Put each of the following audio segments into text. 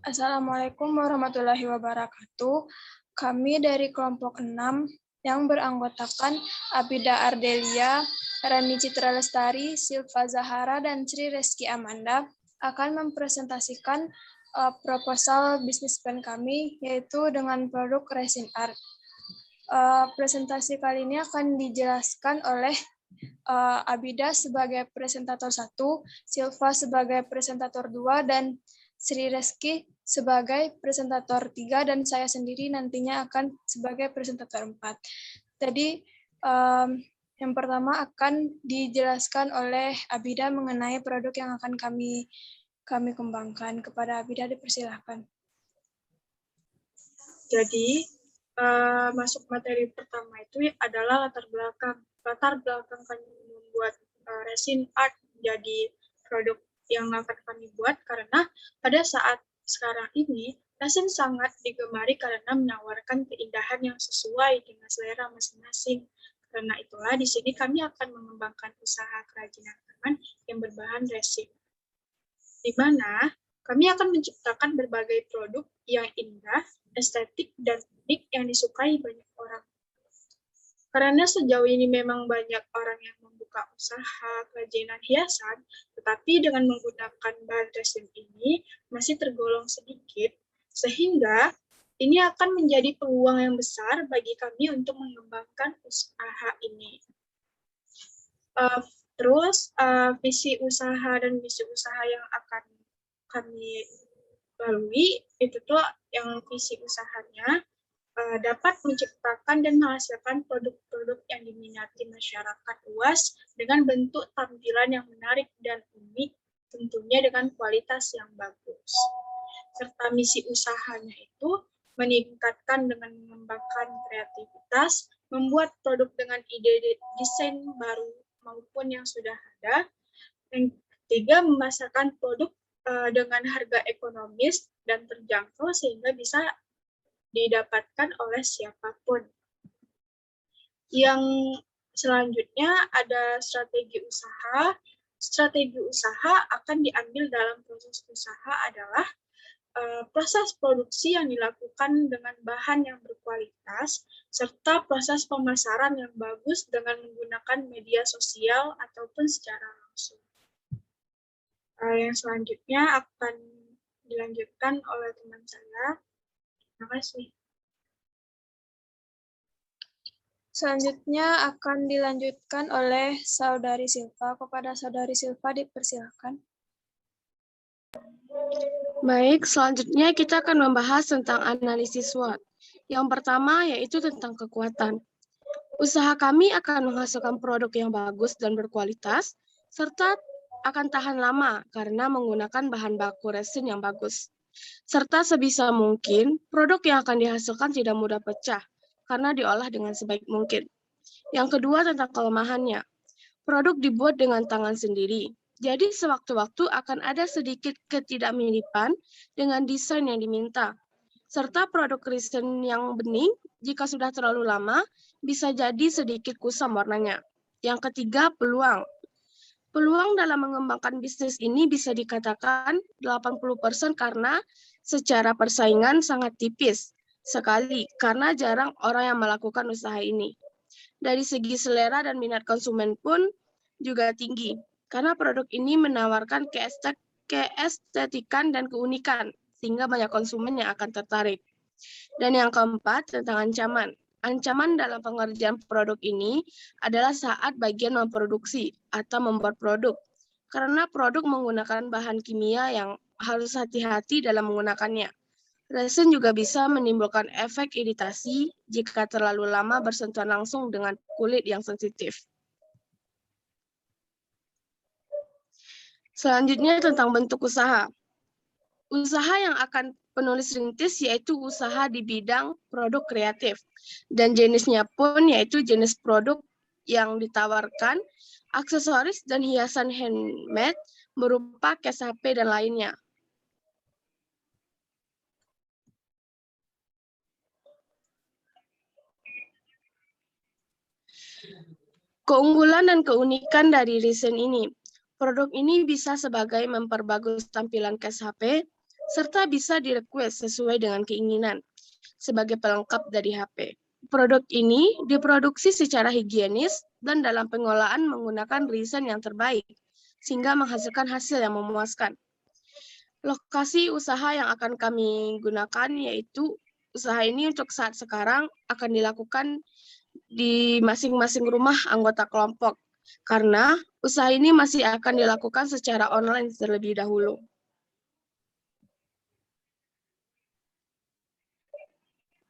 Assalamualaikum warahmatullahi wabarakatuh. Kami dari kelompok 6 yang beranggotakan Abida Ardelia, Rani Citra Lestari, Silva Zahara, dan Sri Reski Amanda akan mempresentasikan proposal bisnis plan kami, yaitu dengan produk resin art. Presentasi kali ini akan dijelaskan oleh Abida sebagai presentator 1, Silva sebagai presentator 2, dan Sri Reski sebagai presentator 3, dan saya sendiri nantinya akan sebagai presentator 4. Jadi, yang pertama akan dijelaskan oleh Abida mengenai produk yang akan kami kembangkan. Kepada Abida dipersilahkan. Jadi, masuk materi pertama itu adalah latar belakang. Latar belakang kami membuat resin art menjadi produk yang akan kami buat karena pada saat sekarang ini resin sangat digemari karena menawarkan keindahan yang sesuai dengan selera masing-masing. Karena itulah di sini kami akan mengembangkan usaha kerajinan tangan yang berbahan resin, di mana kami akan menciptakan berbagai produk yang indah, estetik, dan unik yang disukai banyak orang. Karena sejauh ini memang banyak orang yang membuka usaha kerajinan hiasan, tetapi dengan menggunakan bahan resin ini masih tergolong sedikit, sehingga ini akan menjadi peluang yang besar bagi kami untuk mengembangkan usaha ini. Terus, visi usaha dan misi usaha yang akan kami lalui, itu tuh yang visi usahanya dapat menciptakan dan menghasilkan produk-produk yang diminati masyarakat luas dengan bentuk tampilan yang menarik dan unik, tentunya dengan kualitas yang bagus. Serta misi usahanya itu meningkatkan dengan mengembangkan kreativitas, membuat produk dengan ide desain baru maupun yang sudah ada. Yang ketiga, memasarkan produk dengan harga ekonomis dan terjangkau sehingga bisa didapatkan oleh siapapun. Yang selanjutnya ada strategi usaha. Strategi usaha akan diambil dalam proses usaha adalah proses produksi yang dilakukan dengan bahan yang berkualitas, serta proses pemasaran yang bagus dengan menggunakan media sosial ataupun secara langsung. Yang selanjutnya akan dilanjutkan oleh teman saya. Terima kasih. Selanjutnya akan dilanjutkan oleh Saudari Silva. Kepada Saudari Silva dipersilakan. Baik, selanjutnya kita akan membahas tentang analisis SWOT. Yang pertama yaitu tentang kekuatan. Usaha kami akan menghasilkan produk yang bagus dan berkualitas, serta akan tahan lama karena menggunakan bahan baku resin yang bagus. Serta sebisa mungkin, produk yang akan dihasilkan tidak mudah pecah, karena diolah dengan sebaik mungkin. Yang kedua tentang kelemahannya. Produk dibuat dengan tangan sendiri. Jadi sewaktu-waktu akan ada sedikit ketidakmiripan dengan desain yang diminta. Serta produk resin yang bening, jika sudah terlalu lama, bisa jadi sedikit kusam warnanya. Yang ketiga, peluang. Peluang dalam mengembangkan bisnis ini bisa dikatakan 80% karena secara persaingan sangat tipis sekali, karena jarang orang yang melakukan usaha ini. Dari segi selera dan minat konsumen pun juga tinggi, karena produk ini menawarkan keestetikan dan keunikan, sehingga banyak konsumen yang akan tertarik. Dan yang keempat, tentang ancaman. Ancaman dalam pengerjaan produk ini adalah saat bagian memproduksi atau membuat produk, karena produk menggunakan bahan kimia yang harus hati-hati dalam menggunakannya. Resin juga bisa menimbulkan efek iritasi jika terlalu lama bersentuhan langsung dengan kulit yang sensitif. Selanjutnya tentang bentuk usaha. Usaha yang akan penulis rintis yaitu usaha di bidang produk kreatif. Dan jenisnya pun yaitu jenis produk yang ditawarkan, aksesoris dan hiasan handmade berupa case HP dan lainnya. Keunggulan dan keunikan dari resin ini. Produk ini bisa sebagai memperbagus tampilan case HP, serta bisa di-request sesuai dengan keinginan sebagai pelengkap dari HP. Produk ini diproduksi secara higienis dan dalam pengolahan menggunakan resin yang terbaik, sehingga menghasilkan hasil yang memuaskan. Lokasi usaha yang akan kami gunakan yaitu usaha ini untuk saat sekarang akan dilakukan di masing-masing rumah anggota kelompok, karena usaha ini masih akan dilakukan secara online terlebih dahulu.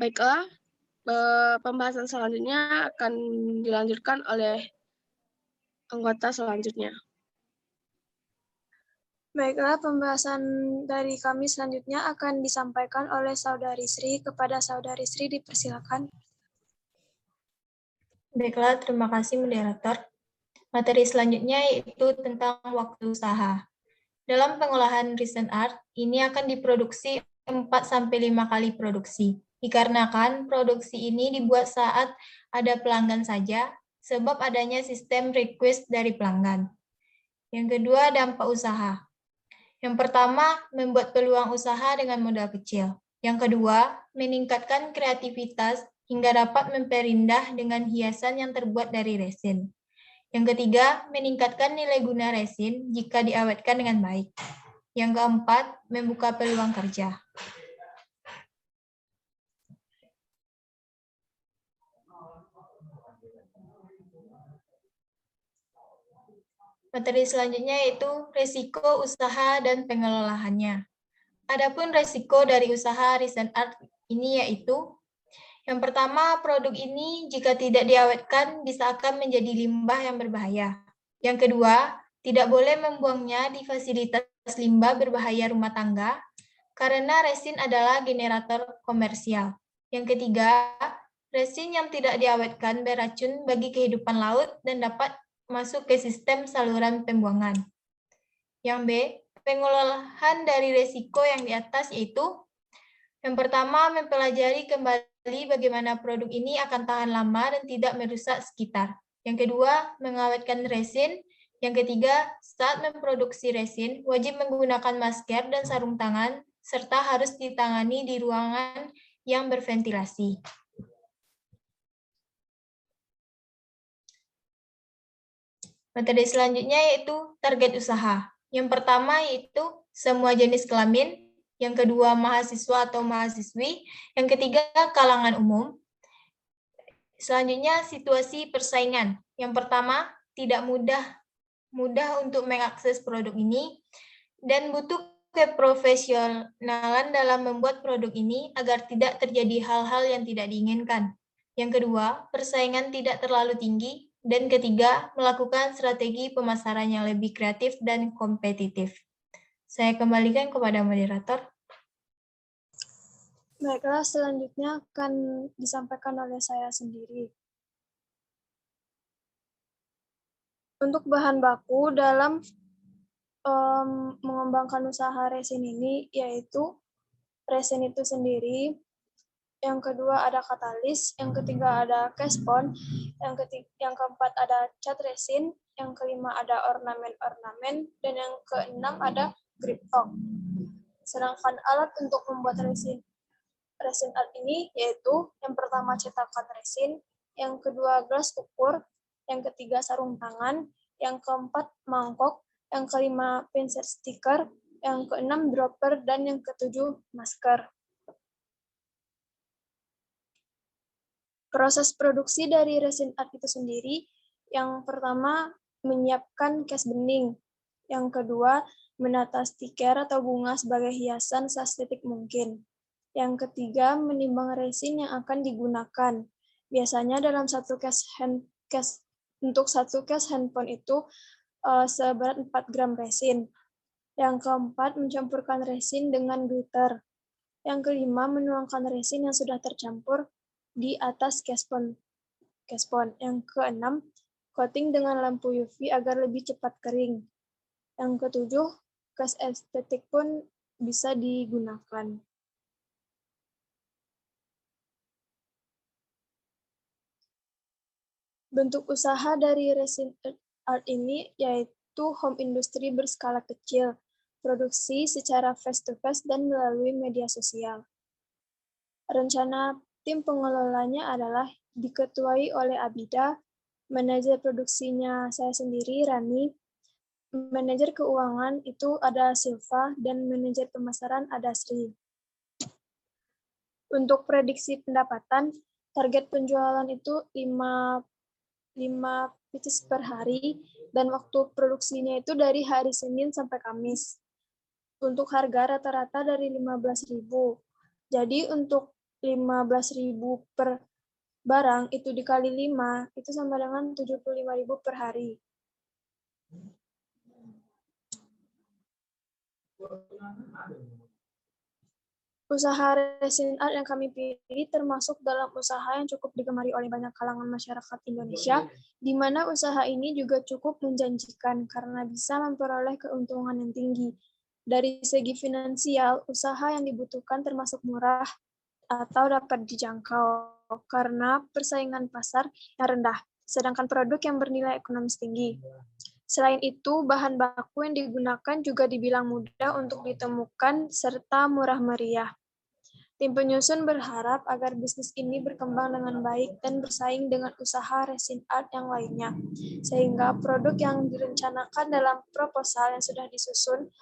Baiklah, pembahasan selanjutnya akan dilanjutkan oleh anggota selanjutnya. Baiklah, pembahasan dari kami selanjutnya akan disampaikan oleh Saudari Sri. Kepada Saudari Sri dipersilakan. Baiklah, terima kasih moderator. Materi selanjutnya yaitu tentang waktu usaha. Dalam pengolahan recent art, ini akan diproduksi 4-5 kali produksi. Dikarenakan produksi ini dibuat saat ada pelanggan saja, sebab adanya sistem request dari pelanggan. Yang kedua, dampak usaha. Yang pertama, membuat peluang usaha dengan modal kecil. Yang kedua, meningkatkan kreativitas hingga dapat memperindah dengan hiasan yang terbuat dari resin. Yang ketiga, meningkatkan nilai guna resin jika diawetkan dengan baik. Yang keempat, membuka peluang kerja. Materi selanjutnya yaitu risiko usaha dan pengelolaannya. Adapun risiko dari usaha recent art ini yaitu yang pertama, produk ini jika tidak diawetkan bisa akan menjadi limbah yang berbahaya. Yang kedua, tidak boleh membuangnya di fasilitas limbah berbahaya rumah tangga karena resin adalah generator komersial. Yang ketiga, resin yang tidak diawetkan beracun bagi kehidupan laut dan dapat masuk ke sistem saluran pembuangan. Yang B, pengolahan dari resiko yang di atas yaitu yang pertama, mempelajari kembali bagaimana produk ini akan tahan lama dan tidak merusak sekitar. Yang kedua, mengawetkan resin. Yang ketiga, saat memproduksi resin, wajib menggunakan masker dan sarung tangan, serta harus ditangani di ruangan yang berventilasi. Materi selanjutnya yaitu target usaha. Yang pertama yaitu semua jenis kelamin, yang kedua mahasiswa atau mahasiswi, yang ketiga kalangan umum. Selanjutnya situasi persaingan. Yang pertama tidak mudah untuk mengakses produk ini dan butuh keprofesionalan dalam membuat produk ini agar tidak terjadi hal-hal yang tidak diinginkan. Yang kedua, persaingan tidak terlalu tinggi. Dan ketiga, melakukan strategi pemasaran yang lebih kreatif dan kompetitif. Saya kembalikan kepada moderator. Baiklah, selanjutnya akan disampaikan oleh saya sendiri. Untuk bahan baku dalam mengembangkan usaha resin ini, yaitu resin itu sendiri, yang kedua ada katalis, yang ketiga ada cashbon, yang keempat ada cat resin, yang kelima ada ornamen-ornamen, dan yang keenam ada grip talk. Sedangkan alat untuk membuat resin art ini yaitu yang pertama cetakan resin, yang kedua gelas ukur, yang ketiga sarung tangan, yang keempat mangkok, yang kelima pinset stiker, yang keenam dropper, dan yang ketujuh masker. Proses produksi dari resin art itu sendiri, yang pertama menyiapkan case bening, yang kedua menata stiker atau bunga sebagai hiasan seestetik mungkin, yang ketiga menimbang resin yang akan digunakan. Biasanya dalam satu untuk satu case handphone itu seberat 4 gram resin. Yang keempat mencampurkan resin dengan glitter. Yang kelima menuangkan resin yang sudah tercampur di atas cashbon. Yang keenam, coating dengan lampu UV agar lebih cepat kering. Yang ketujuh, gas estetik pun bisa digunakan. Bentuk usaha dari resin art ini yaitu home industry berskala kecil. produksi secara face-to-face dan melalui media sosial. Rencana tim pengelolanya adalah diketuai oleh Abida, manajer produksinya saya sendiri, Rani, manajer keuangan itu ada Silva, dan manajer pemasaran ada Sri. Untuk prediksi pendapatan, target penjualan itu 5 pieces per hari, dan waktu produksinya itu dari hari Senin sampai Kamis. Untuk harga rata-rata dari 15.000. Jadi untuk 15.000 per barang itu dikali 5, itu sama dengan 75.000 per hari. Usaha resin art yang kami pilih termasuk dalam usaha yang cukup digemari oleh banyak kalangan masyarakat Indonesia, di mana usaha ini juga cukup menjanjikan karena bisa memperoleh keuntungan yang tinggi. Dari segi finansial, usaha yang dibutuhkan termasuk murah atau dapat dijangkau karena persaingan pasar yang rendah, sedangkan produk yang bernilai ekonomis tinggi. Selain itu, bahan baku yang digunakan juga dibilang mudah untuk ditemukan serta murah meriah. Tim penyusun berharap agar bisnis ini berkembang dengan baik dan bersaing dengan usaha resin art yang lainnya, sehingga produk yang direncanakan dalam proposal yang sudah disusun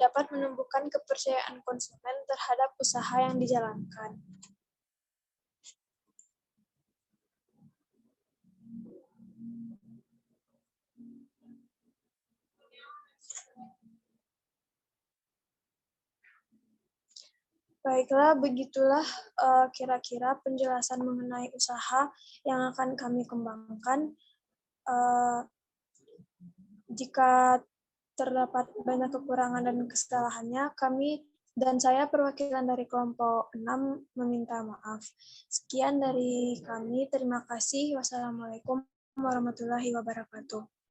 dapat menumbuhkan kepercayaan konsumen terhadap usaha yang dijalankan. Baiklah, begitulah kira-kira penjelasan mengenai usaha yang akan kami kembangkan. Jika terdapat banyak kekurangan dan kesalahannya, kami dan saya perwakilan dari kelompok 6 meminta maaf. Sekian dari kami, terima kasih. Wassalamualaikum warahmatullahi wabarakatuh.